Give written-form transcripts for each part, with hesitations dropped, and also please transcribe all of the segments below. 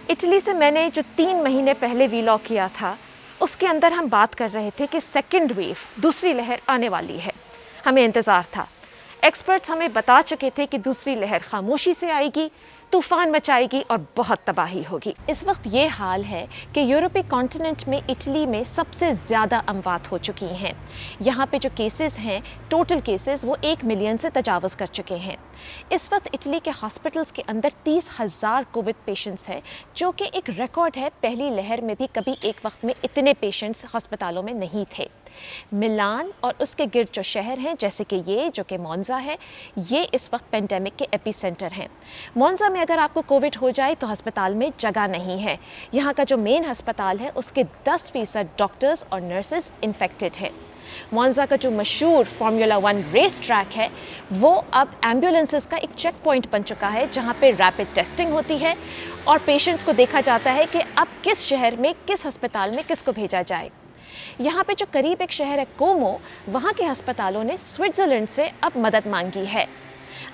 Italy سے میں نے جو 3 مہینے پہلے ویلاگ کیا تھا اس کے اندر ہم بات کر رہے تھے کہ سیکنڈ ویو دوسری لہر آنے والی ہے. ہمیں انتظار تھا. ایکسپرٹس ہمیں بتا چکے تھے کہ دوسری لہر خاموشی سے آئے گی, طوفان مچائے گی اور بہت تباہی ہوگی. اس وقت یہ حال ہے کہ یورپی کانٹیننٹ میں اٹلی میں سب سے زیادہ اموات ہو چکی ہیں. یہاں پہ جو کیسز ہیں, ٹوٹل کیسز, وہ 1 ملین سے تجاوز کر چکے ہیں. اس وقت اٹلی کے ہاسپٹلز کے اندر 30,000 کووڈ پیشنٹس ہیں, جو کہ ایک ریکارڈ ہے. پہلی لہر میں بھی کبھی ایک وقت میں اتنے پیشنٹس ہسپتالوں میں نہیں تھے. ملان اور اس کے گرد جو شہر ہیں جیسے کہ یہ جو کہ مونزا ہے, یہ اس وقت پینڈیمک کے ایپی سینٹر ہیں. مونزا میں اگر آپ کو کووڈ ہو جائے تو ہسپتال میں جگہ نہیں ہے. یہاں کا جو مین ہسپتال ہے اس کے 10% ڈاکٹرز اور نرسز انفیکٹڈ ہیں. مونزا کا جو مشہور فارمولا 1 ریس ٹریک ہے وہ اب ایمبولینسز کا ایک چیک پوائنٹ بن چکا ہے, جہاں پہ ریپڈ ٹیسٹنگ ہوتی ہے اور پیشنٹس کو دیکھا جاتا ہے کہ اب کس شہر میں, کس ہسپتال میں کس کو بھیجا جائے. یہاں پہ جو قریب ایک شہر ہے کومو, وہاں کے ہسپتالوں نے سوئٹزرلینڈ سے اب مدد مانگی ہے.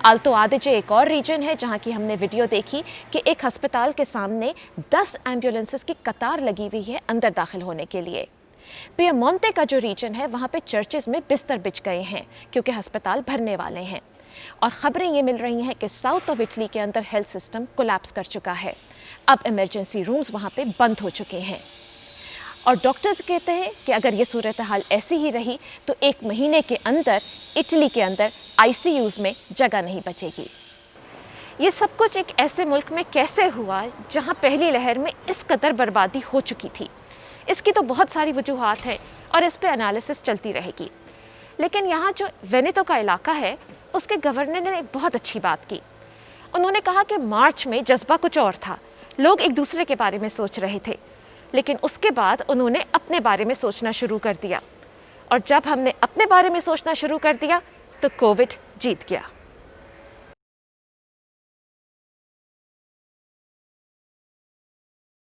آلتو آدیجے ایک اور ریجن ہے جہاں کی ہم نے ویڈیو دیکھی کہ ایک ہسپتال کے سامنے 10 ایمبولینسز کی قطار لگی ہوئی ہے اندر داخل ہونے کے لیے. پیمونتے کا جو ریجن ہے وہاں پہ چرچز میں بستر بچھ گئے ہیں کیونکہ ہسپتال بھرنے والے ہیں. اور خبریں یہ مل رہی ہیں کہ ساؤتھ آف اٹلی کے اندر ہیلتھ سسٹم کولیپس کر چکا ہے. اب ایمرجنسی رومز وہاں پہ بند ہو چکے ہیں اور ڈاکٹرز کہتے ہیں کہ اگر یہ صورتحال ایسی ہی رہی تو 1 مہینے کے اندر اٹلی کے اندر ICUs میں جگہ نہیں بچے گی. یہ سب کچھ ایک ایسے ملک میں کیسے ہوا جہاں پہلی لہر میں اس قدر بربادی ہو چکی تھی؟ اس کی تو بہت ساری وجوہات ہیں اور اس پہ انالیسس چلتی رہے گی. لیکن یہاں جو وینیتو کا علاقہ ہے اس کے گورنر نے ایک بہت اچھی بات کی. انہوں نے کہا کہ مارچ میں جذبہ کچھ اور تھا, لوگ ایک دوسرے کے بارے میں سوچ رہے تھے, لیکن اس کے بعد انہوں نے اپنے بارے میں سوچنا شروع کر دیا, اور جب ہم نے اپنے بارے میں سوچنا شروع کر دیا تو کووڈ جیت گیا.